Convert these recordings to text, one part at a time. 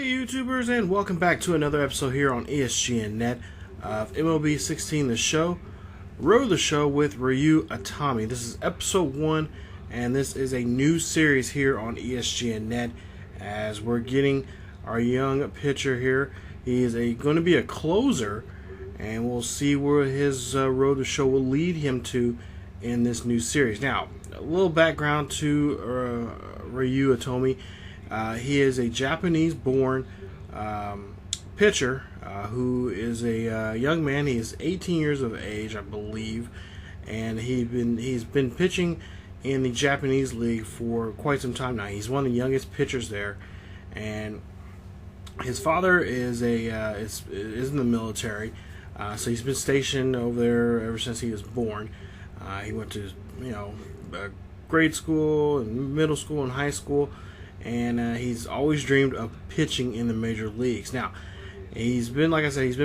Hey YouTubers, and welcome back to another episode here on ESGNet of MLB 16 The Show, Road the Show with Ryu Itami. This is episode 1, and this is a new series here on ESGNet as we're getting our young pitcher here. He is going to be a closer, and we'll see where his Road to Show will lead him to in this new series. Now, a little background to Ryu Itami. He is a Japanese-born pitcher who is a young man. He is 18 years of age, I believe, and he's been pitching in the Japanese league for quite some time now. He's one of the youngest pitchers there, and his father is in the military, so he's been stationed over there ever since he was born. He went to grade school and middle school and high school. And he's always dreamed of pitching in the major leagues. Now, he's been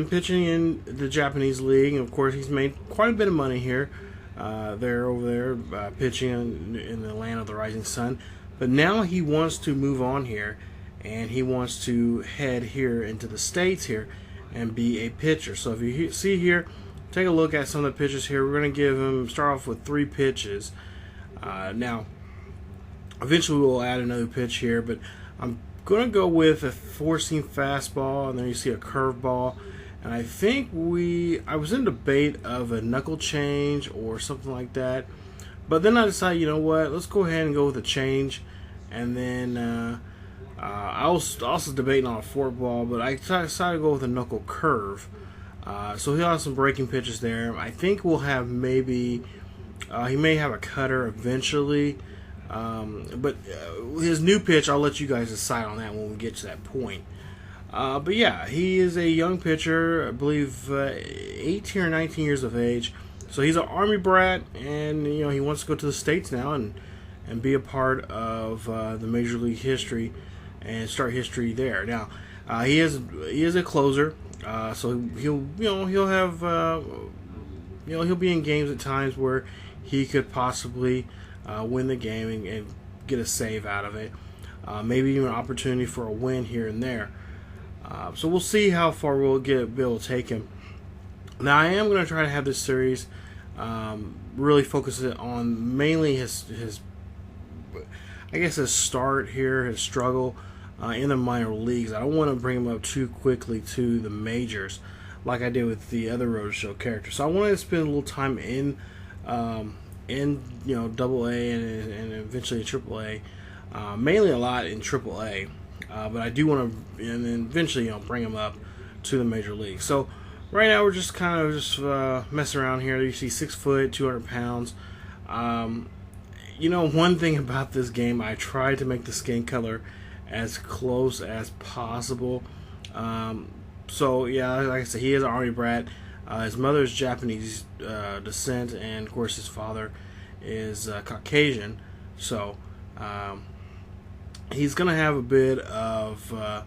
pitching in the Japanese league, and of course, he's made quite a bit of money here, over there, pitching in the land of the rising sun. But now he wants to move on here, and he wants to head here into the States here and be a pitcher. So if you see here, take a look at some of the pitches here. We're going to start off with 3 pitches. Now, eventually we'll add another pitch here, but I'm going to go with a 4-seam fastball, and then you see a curveball. And I think I was in debate of a knuckle change or something like that. But then I decided, you know what, let's go ahead and go with a change. And then I was also debating on a forkball, but I decided to go with a knuckle curve. So he'll have some breaking pitches there. I think we'll have he may have a cutter eventually. But his new pitch, I'll let you guys decide on that when we get to that point. But yeah, he is a young pitcher, I believe 18 or 19 years of age. So he's an Army brat, and he wants to go to the States now and be a part of the Major League history and start history there. Now, he is a closer, so he'll have he'll be in games at times where he could possibly win the game and get a save out of it. Maybe even an opportunity for a win here and there. So we'll see how far we'll be able to take him. Now, I am going to try to have this series really focus it on mainly his start here, his struggle in the minor leagues. I don't want to bring him up too quickly to the majors like I did with the other Road to Show characters. So I wanted to spend a little time in Double A and eventually Triple A, mainly a lot in Triple A, but I do want to, and then eventually bring them up to the major league. So right now we're just kind of messing around here. You see 6 foot, 200 pounds. One thing about this game, I tried to make the skin color as close as possible. So yeah, like I said, he is an Army brat. His mother is Japanese descent, and of course his father is Caucasian. So he's going to have a bit of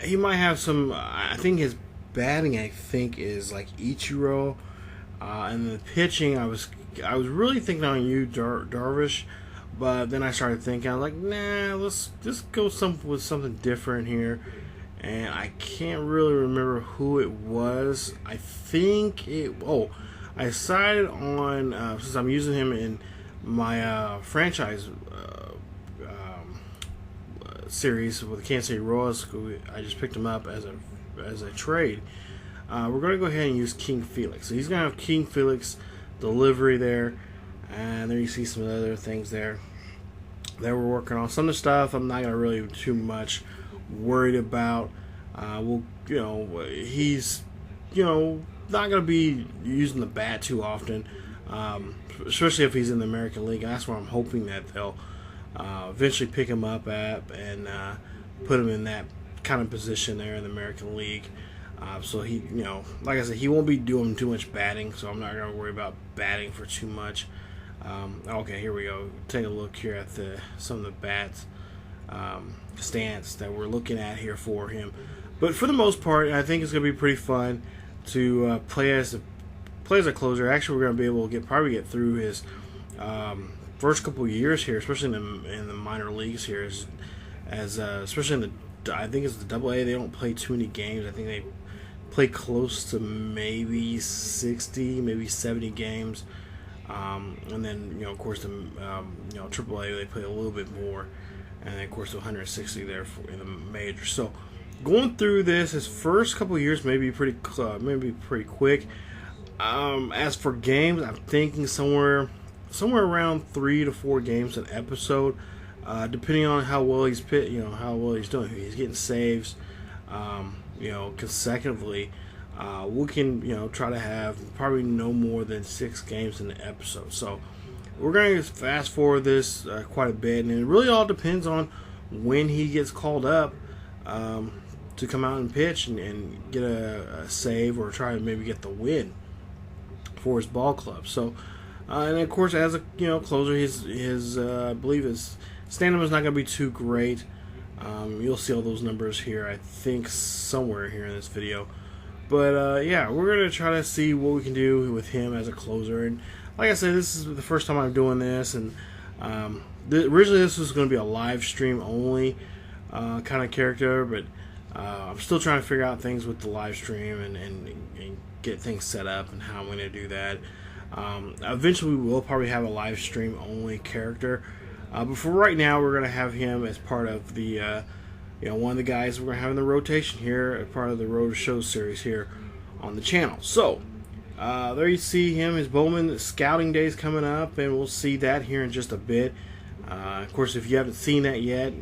he might have some, I think his batting is like Ichiro, and the pitching I was really thinking on you, Darvish, but then I started thinking, I was like, nah, let's just go with something different here. And I can't really remember who it was. I think I decided on, since I'm using him in my franchise series with the Kansas City Royals, I just picked him up as a trade. We're going to go ahead and use King Felix. So he's going to have King Felix delivery there. And there you see some other things there that we're working on. Some of the stuff I'm not going to really too much worried about. He's not going to be using the bat too often, especially if he's in the American League. And that's where I'm hoping that they'll eventually pick him up at and put him in that kind of position there in the American League. So he, like I said, he won't be doing too much batting, so I'm not going to worry about batting for too much. Okay, here we go. Take a look here at some of the bats stance that we're looking at here for him. But for the most part, I think it's going to be pretty fun to play as a closer. Actually, we're going to be able to probably get through his first couple of years here, especially in the minor leagues here, as especially in the I think it's the Double-A. They don't play too many games. I think they play close to maybe 60, maybe 70 games. And then, of course, the Triple-A, they play a little bit more. And then, of course, the 160 there in the major. So, going through this, his first couple of years may be pretty quick. As for games, I'm thinking somewhere around 3 to 4 games an episode, depending on how well he's how well he's doing. If he's getting saves, consecutively. We can, try to have probably no more than 6 games in the episode. So we're going to fast forward this quite a bit, and it really all depends on when he gets called up to come out and pitch and get a save or try to maybe get the win for his ball club. So, and of course, as a closer, his I believe his stand-up is not going to be too great. You'll see all those numbers here, I think, somewhere here in this video. But yeah, we're going to try to see what we can do with him as a closer. And like I said, this is the first time I'm doing this. And originally this was going to be a live stream only kind of character. But I'm still trying to figure out things with the live stream and get things set up and how I'm going to do that. Eventually we will probably have a live stream only character. But for right now, we're going to have him as part of the... one of the guys we're going to have in the rotation here as part of the Road to Show series here on the channel. So, there you see him. His Bowman Scouting Day is coming up, and we'll see that here in just a bit. Of course, if you haven't seen that yet,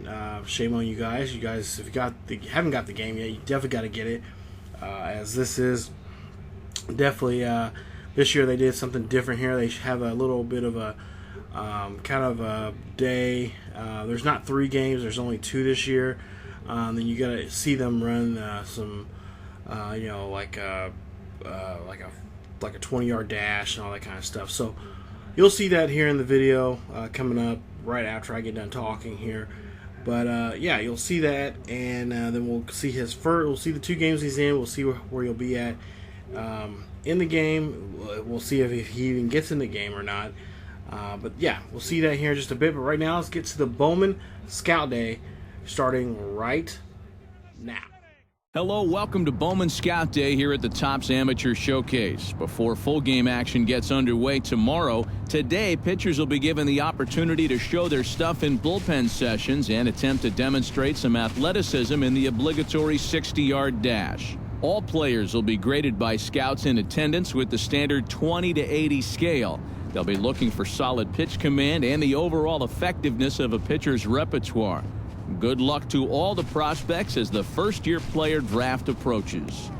shame on you guys. You guys, if you haven't got the game yet, you definitely got to get it. As this is definitely, this year they did something different here. They have a little bit of a kind of a day. There's not 3 games. There's only 2 this year. Then you gotta see them run some, like a 20-yard dash and all that kind of stuff. So you'll see that here in the video coming up right after I get done talking here. But yeah, you'll see that, and then we'll see we'll see the 2 games he's in. We'll see where he'll be at in the game. We'll see if he even gets in the game or not. But yeah, we'll see that here in just a bit. But right now, let's get to the Bowman Scout Day, starting right now. Hello, welcome to Bowman Scout Day here at the Topps Amateur Showcase. Before full game action gets underway tomorrow, today pitchers will be given the opportunity to show their stuff in bullpen sessions and attempt to demonstrate some athleticism in the obligatory 60-yard dash. All players will be graded by scouts in attendance with the standard 20 to 80 scale. They'll be looking for solid pitch command and the overall effectiveness of a pitcher's repertoire. Good luck to all the prospects as the first-year player draft approaches.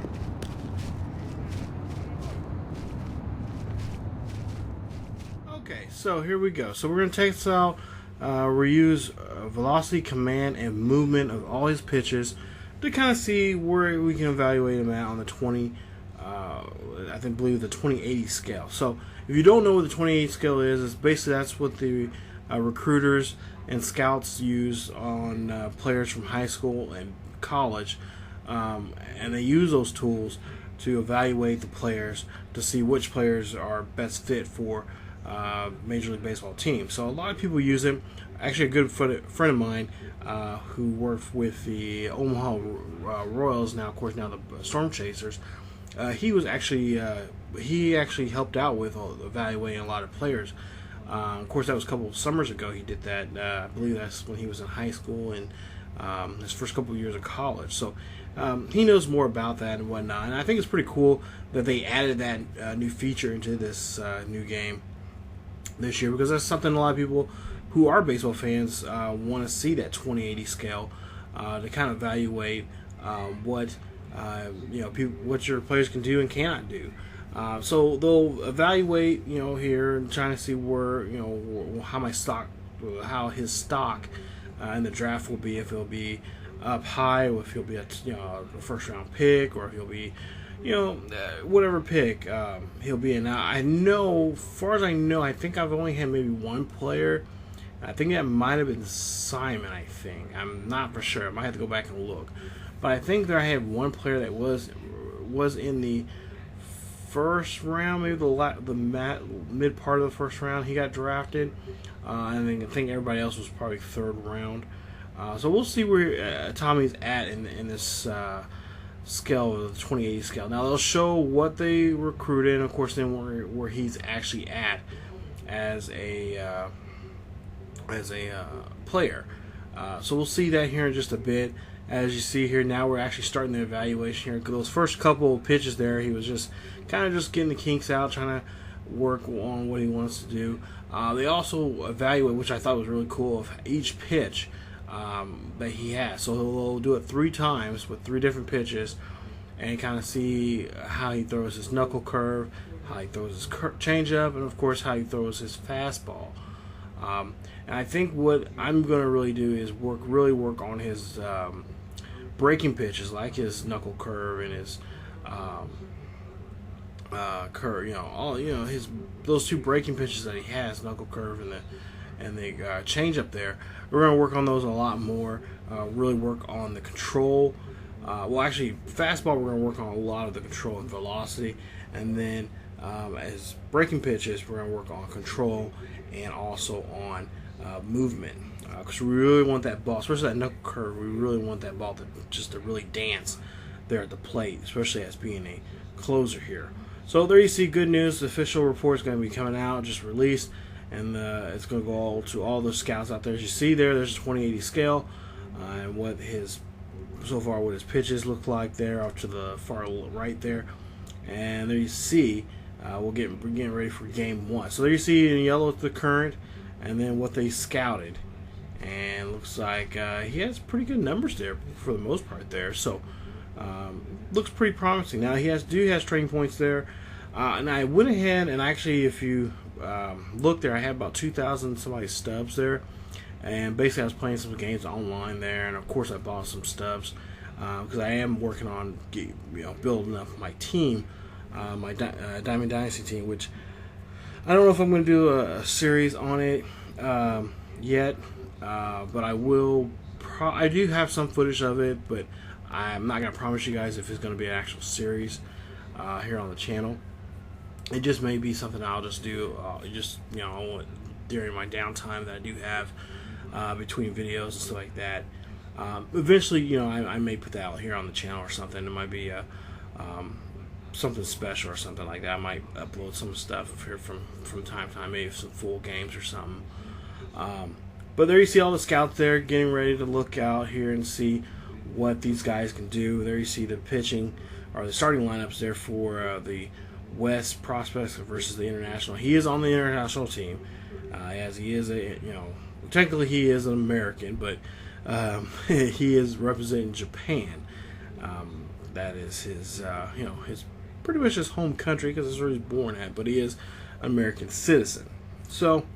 Okay, so here we go. So we're going to test out Ryu's velocity, command, and movement of all his pitches to kind of see where we can evaluate him at on the 20, I believe the 2080 scale. So if you don't know what the 2080 scale is, it's basically that's what the recruiters and scouts use on players from high school and college, and they use those tools to evaluate the players to see which players are best fit for Major League Baseball teams. So a lot of people use it. Actually, a good friend of mine who worked with the Omaha Royals, now of course now the Storm Chasers, he actually helped out with evaluating a lot of players. Of course, that was a couple of summers ago he did that. I believe that's when he was in high school and his first couple of years of college. So he knows more about that and whatnot. And I think it's pretty cool that they added that new feature into this new game this year, because that's something a lot of people who are baseball fans want to see, that 2080 scale to kind of evaluate what what your players can do and cannot do. So they'll evaluate, here and trying to see where, how his stock in the draft will be, if he'll be up high, or if he'll be a first round pick, or if he'll be, whatever pick he'll be in. Now, I know, as far as I know, I think I've only had maybe one player. I think that might have been Simon, I think. I'm not for sure. I might have to go back and look. But I think that I had one player that was in the first round, maybe the mid part of the first round he got drafted. I think everybody else was probably third round. So we'll see where Tommy's at in this scale, the 2080 scale. Now they'll show what they recruited, and of course then where he's actually at as a player. So we'll see that here in just a bit. As you see here, now we're actually starting the evaluation here. Those first couple of pitches there, he was just kind of just getting the kinks out, trying to work on what he wants to do. They also evaluate, which I thought was really cool, of each pitch that he has. So he'll do it 3 times with 3 different pitches and kind of see how he throws his knuckle curve, how he throws his changeup, and of course how he throws his fastball. And I think what I'm going to really do is work on his breaking pitches, like his knuckle curve and his curve. His those 2 breaking pitches that he has, knuckle curve and the changeup there. We're going to work on those a lot more. Really work on the control. Actually, fastball, we're going to work on a lot of the control and velocity, and then as breaking pitches, we're going to work on control and also on movement, because we really want that ball, especially that knuckle curve. We really want that ball to really dance there at the plate, especially as being a closer here. So there you see, good news. The official report is going to be coming out, just released, and it's going to go to all the scouts out there. As you see there's a 2080 scale, and what his pitches look like there off to the far right there. And there you see, we're getting ready for game 1. So there you see in yellow the current, and then what they scouted, and looks like he has pretty good numbers there for the most part there. So looks pretty promising. Now he has training points there, and I went ahead and actually, if you look there, I had about 2,000 somebody stubs there, and basically I was playing some games online there, and of course I bought some stubs because I am working on building up my team, my Diamond Dynasty team, which I don't know if I'm going to do a series on it yet, but I will. I do have some footage of it, but I'm not going to promise you guys if it's going to be an actual series here on the channel. It just may be something I'll just do during my downtime that I do have between videos and stuff like that. Eventually, I may put that out here on the channel or something. It might be something special or something like that. I might upload some stuff here from time to time, maybe some full games or something. But there you see all the scouts there getting ready to look out here and see what these guys can do. There you see the pitching or the starting lineups there for the West prospects versus the international. He is on the international team, as he is technically he is an American, but he is representing Japan. That is his his pretty much his home country, because that's where he's born at, but he is an American citizen. So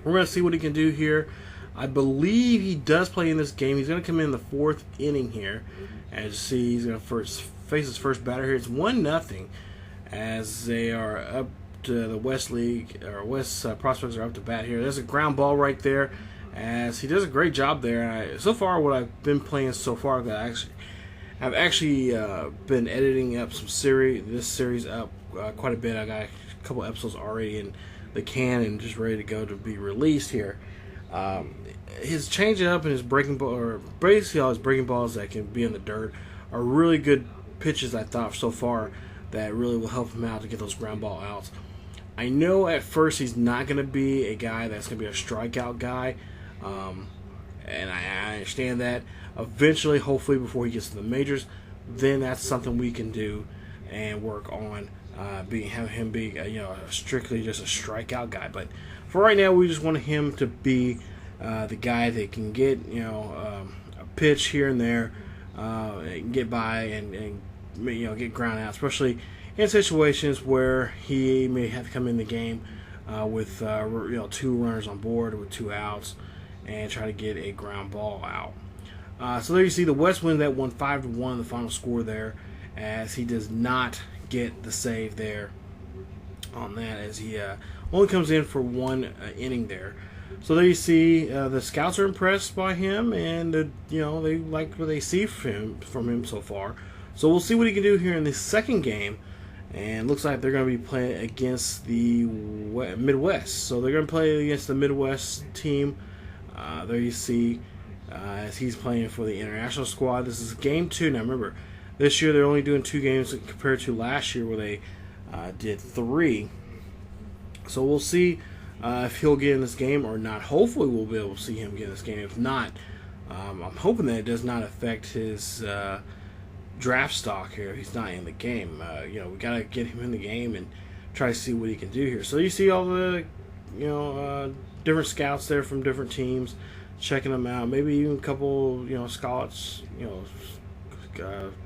we're going to see what he can do here. I believe he does play in this game. He's going to come in the 4th inning here. As you see, he's going to face his first batter here. It's 1-0 as they are up to the West League, or West prospects are up to bat here. There's a ground ball right there, as he does a great job there. So far, what I've been playing so far, I've actually been editing up this series up quite a bit. I got a couple episodes already in the can and just ready to go to be released here. His changeup and his breaking ball, or basically all his breaking balls that can be in the dirt, are really good pitches, I thought, so far, that really will help him out to get those ground ball outs. I know at first he's not going to be a guy that's going to be a strikeout guy, and I understand that. Eventually, hopefully, before he gets to the majors, then that's something we can do and work on have him be strictly just a strikeout guy. But for right now, we just want him to be the guy that can get a pitch here and there, get by and get ground out, especially in situations where he may have to come in the game with 2 runners on board with 2 outs and try to get a ground ball out. So there you see the West wins that one 5-1, the final score there, as he does not get the save there on that, as he only comes in for 1 inning there. So there you see the scouts are impressed by him, and they like what they see from him so far. So we'll see what he can do here in the second game, and looks like they're going to be playing against the Midwest. So they're going to play against the Midwest team. There you see, as he's playing for the international squad. This is game 2. Now remember, this year they're only doing 2 games compared to last year where they did 3. So we'll see if he'll get in this game or not. Hopefully we'll be able to see him get in this game. If not, I'm hoping that it does not affect his draft stock here if he's not in the game. We got to get him in the game and try to see what he can do here. So you see all the different scouts there from different teams, checking them out. Maybe even a couple scouts,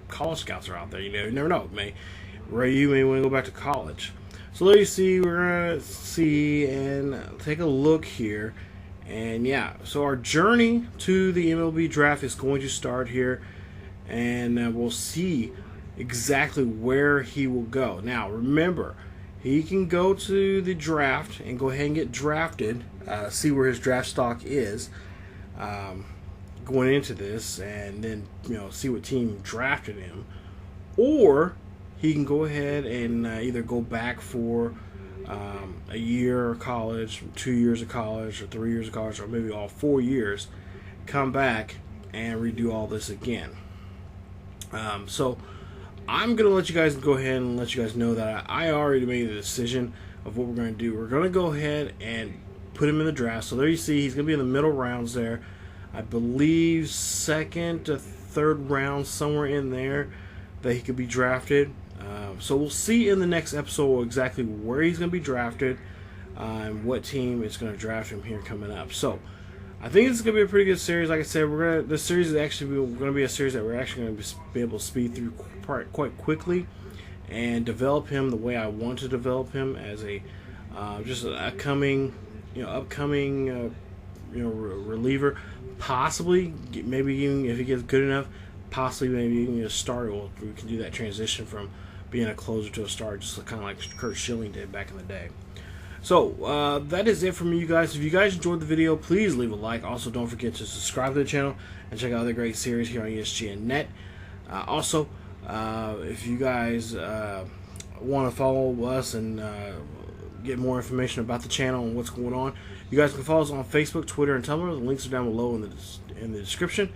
college scouts are out there. You never know. Ryu may want to go back to college. So there you see, we're going to see and take a look here. And yeah, so our journey to the MLB draft is going to start here. And we'll see exactly where he will go. Now, remember, he can go to the draft and go ahead and get drafted, see where his draft stock is going into this, and then see what team drafted him. Or he can go ahead and either go back for a year of college, 2 years of college, or 3 years of college, or maybe all 4 years, come back and redo all this again. So I'm going to let you guys go ahead and let you guys know that I already made the decision of what we're going to do. We're going to go ahead and put him in the draft. So there you see he's going to be in the middle rounds there. I believe 2nd to 3rd round, somewhere in there, that he could be drafted. So we'll see in the next episode exactly where he's going to be drafted and what team is going to draft him here coming up. So I think it's going to be a pretty good series. Like I said, this series is actually going to be a series that we're actually going to be able to speed through quite quickly and develop him the way I want to develop him as a just an upcoming reliever. Possibly, maybe even if he gets good enough, possibly maybe even a starter. We can do that transition from being a closer to a starter, just kind of like Kurt Schilling did back in the day. So that is it from you guys. If you guys enjoyed the video, please leave a like. Also, don't forget to subscribe to the channel and check out other great series here on ESGNet. Also, if you guys want to follow us and get more information about the channel and what's going on, you guys can follow us on Facebook, Twitter, and Tumblr. The links are down below in the description.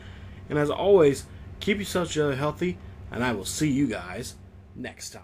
And as always, keep yourselves healthy, and I will see you guys next time.